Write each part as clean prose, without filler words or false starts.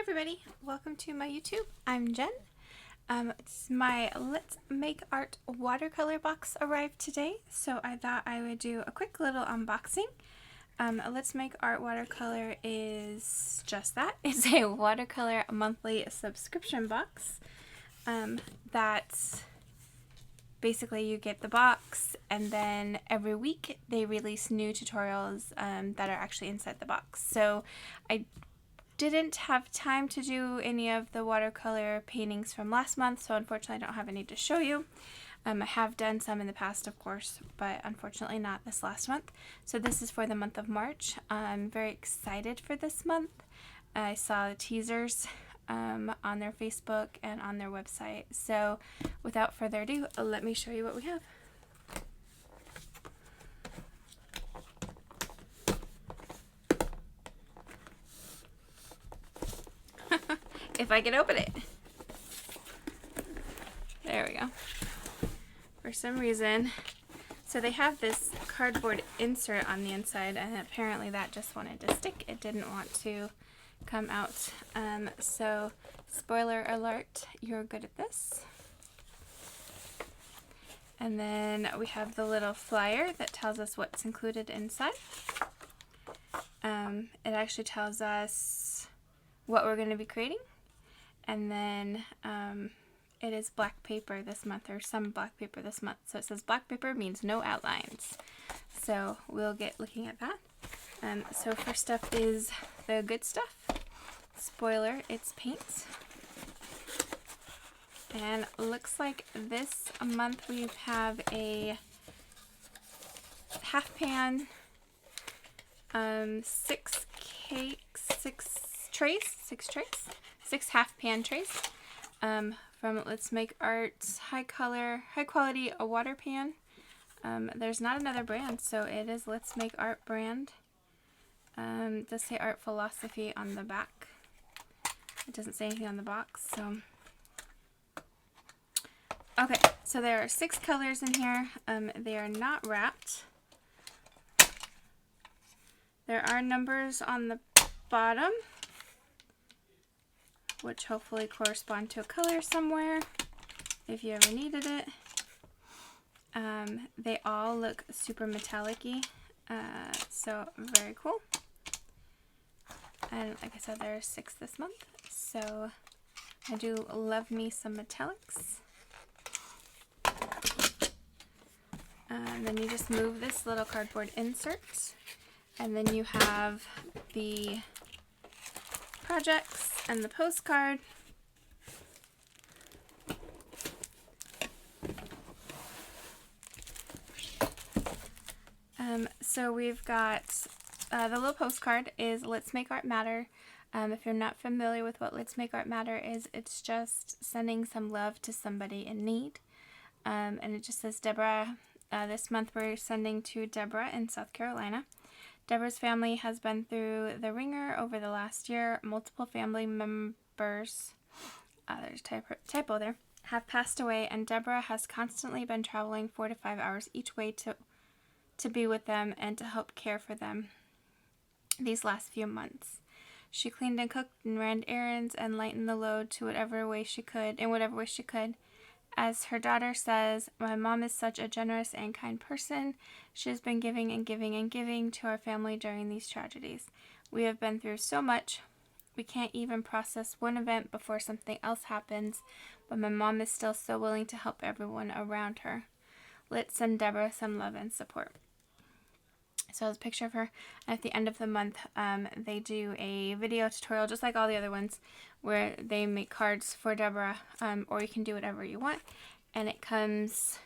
everybody, welcome to my YouTube. I'm Jen. It's my Let's Make Art watercolor box arrived today, so I thought I would do a quick little unboxing. Let's Make Art watercolor is just that. It's a watercolor monthly subscription box that basically you get the box, and then every week they release new tutorials that are actually inside the box. So I didn't have time to do any of the watercolor paintings from last month, so unfortunately I don't have any to show you. I have done some in the past, of course, but unfortunately not this last month. So this is for the month of March. I'm very excited for this month. I saw the teasers on their Facebook and on their website. So without further ado, let me show you what we have. If I can open it. There we go. For some reason, so they have this cardboard insert on the inside, and apparently that just wanted to stick. It didn't want to come out. So spoiler alert, you're good at this. And then we have the little flyer that tells us what's included inside. It actually tells us what we're going to be creating. And then it is black paper this month, or some black paper this month. So it says black paper means no outlines. So we'll get looking at that. So first up is the good stuff. Spoiler, it's paints. And looks like this month we have a half pan, 6 half pan trays from Let's Make Art's high quality water pan. There's not another brand, so it is Let's Make Art brand. It does say art philosophy on the back. It doesn't say anything on the box, so. Okay, so there are 6 colors in here. They are not wrapped. There are numbers on the bottom, which hopefully correspond to a color somewhere if you ever needed it. They all look super metallic-y, so very cool. And like I said, there are 6 this month, so I do love me some metallics. And then you just move this little cardboard insert, and then you have the projects and the postcard. So we've got the little postcard is Let's Make Art Matter. If you're not familiar with what Let's Make Art Matter is, it's just sending some love to somebody in need. And it just says Deborah. This month we're sending to Deborah in South Carolina. Deborah's family has been through the ringer over the last year. Multiple family members, there's a typo there, have passed away, and Deborah has constantly been traveling 4 to 5 hours each way to be with them and to help care for them these last few months. She cleaned and cooked and ran errands and lightened the load in whatever way she could. As her daughter says, my mom is such a generous and kind person. She has been giving and giving and giving to our family during these tragedies. We have been through so much. We can't even process one event before something else happens, but my mom is still so willing to help everyone around her. Let's send Deborah some love and support. So there's a picture of her. At the end of the month, they do a video tutorial, just like all the other ones, where they make cards for Deborah, or you can do whatever you want. And it comes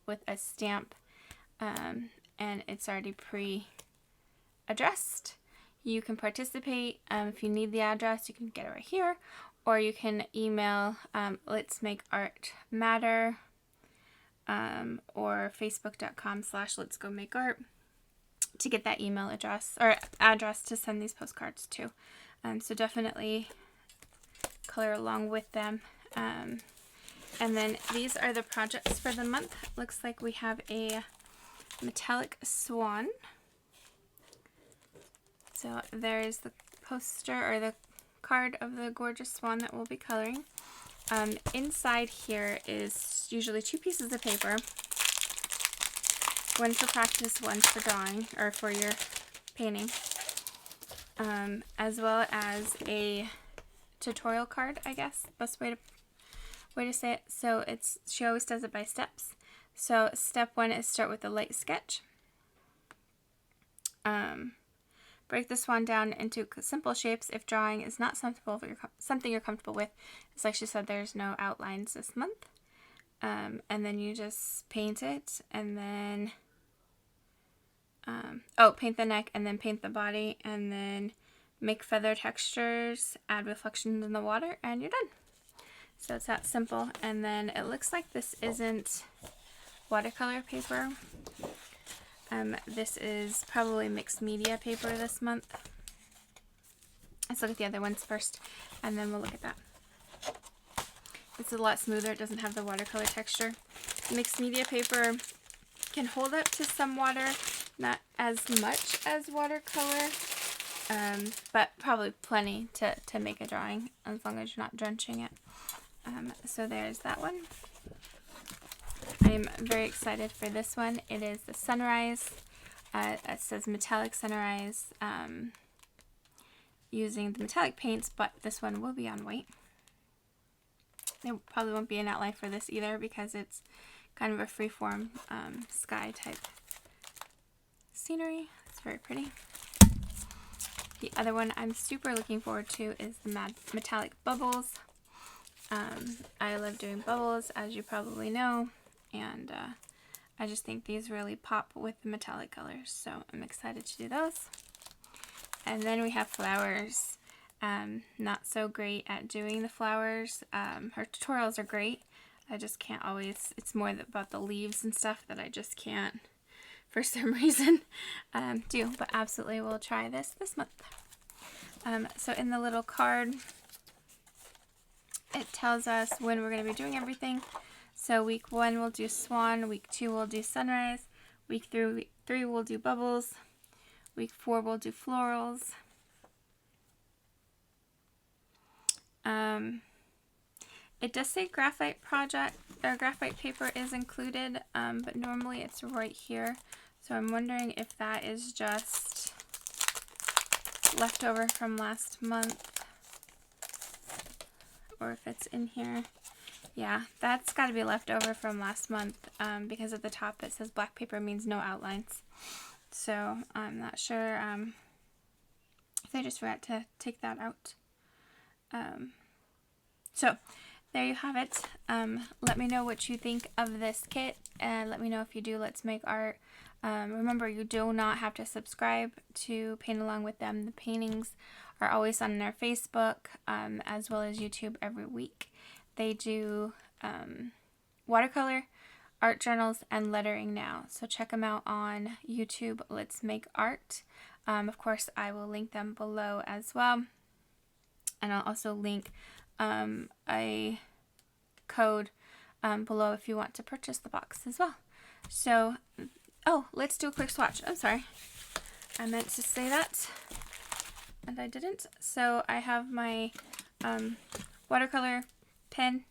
with a stamp, and it's already pre-addressed. You can participate. If you need the address, you can get it right here, or you can email Let's Make Art Matter, or facebook.com/Let's Go Make Art to get that email address or address to send these postcards to. So definitely color along with them. And then these are the projects for the month. Looks like we have a metallic swan. So there's the poster or the card of the gorgeous swan that we'll be coloring. Inside here is usually 2 pieces of paper. One for practice, one for drawing, or for your painting. As well as a tutorial card, I guess, best way to say it. So she always does it by steps. So step 1 is start with a light sketch. Break the swan down into simple shapes if drawing is not something you're comfortable with. It's like she said, there's no outlines this month. And then you just paint it, and then paint the neck, and then paint the body, and then make feather textures, add reflections in the water, and you're done. So it's that simple. And then it looks like this isn't watercolor paper. This is probably mixed media paper this month. Let's look at the other ones first, and then we'll look at that. It's a lot smoother. It doesn't have the watercolor texture. Mixed media paper can hold up to some water, not as much as watercolor, but probably plenty to make a drawing as long as you're not drenching it. So there's that one. I'm very excited for this one. It is the sunrise. It says metallic sunrise using the metallic paints, but this one will be on white. There probably won't be an outline for this either because it's kind of a freeform sky type scenery. It's very pretty. The other one I'm super looking forward to is the metallic bubbles. I love doing bubbles, as you probably know, and I just think these really pop with the metallic colors, so I'm excited to do those. And then we have flowers. Not so great at doing the flowers. Her tutorials are great. I just can't always, it's more about the leaves and stuff that I just can't, for some reason, do. But absolutely we'll try this month. So in the little card, it tells us when we're going to be doing everything. So week 1 we'll do swan, week 2 we'll do sunrise, week 3 we'll do bubbles, week 4 we'll do florals. It does say graphite project, or graphite paper is included, but normally it's right here. So I'm wondering if that is just leftover from last month, or if it's in here. Yeah, that's got to be left over from last month, because at the top it says black paper means no outlines. So I'm not sure if they just forgot to take that out. So there you have it. Let me know what you think of this kit, and let me know if you do Let's Make Art. Remember, you do not have to subscribe to Paint Along with Them. The paintings are always on their Facebook, as well as YouTube every week. They do watercolor, art journals, and lettering now. So check them out on YouTube, Let's Make Art. Of course, I will link them below as well. And I'll also link a code below if you want to purchase the box as well. So, oh, let's do a quick swatch. I'm sorry. I meant to say that, and I didn't. So I have my watercolor pen,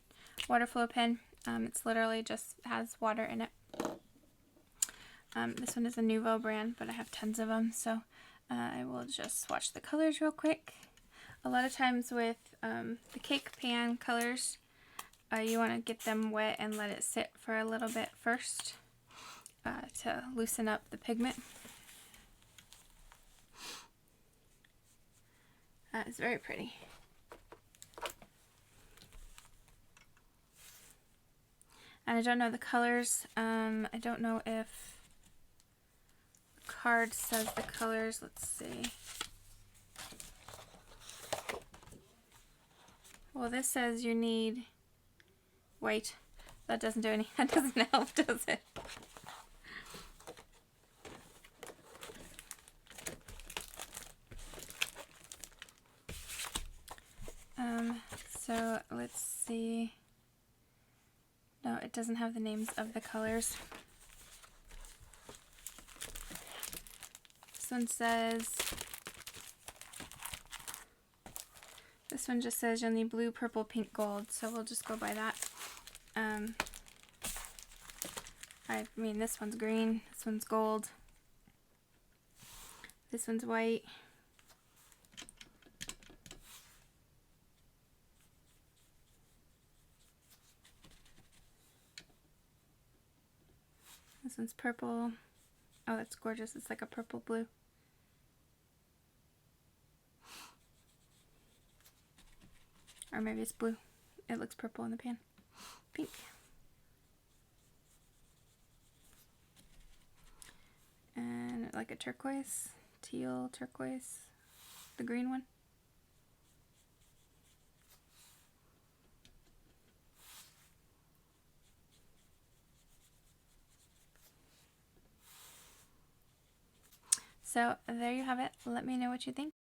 water flow pen. It's literally just has water in it. This one is a Nuvo brand, but I have tons of them, so I will just swatch the colors real quick. A lot of times with the cake pan colors, you want to get them wet and let it sit for a little bit first to loosen up the pigment. It's very pretty. And I don't know the colors. I don't know if the card says the colors. Let's see. Well, this says you need white. That doesn't do any. That doesn't help, does it? So let's see. No, it doesn't have the names of the colors. This one says This one just says you'll need blue, purple, pink, gold, so we'll just go by that. I mean, this one's green, this one's gold, this one's white, this one's purple. Oh, that's gorgeous. It's like a purple blue. Or maybe it's blue. It looks purple in the pan. Pink. And like a turquoise, teal, turquoise, the green one. So there you have it. Let me know what you think.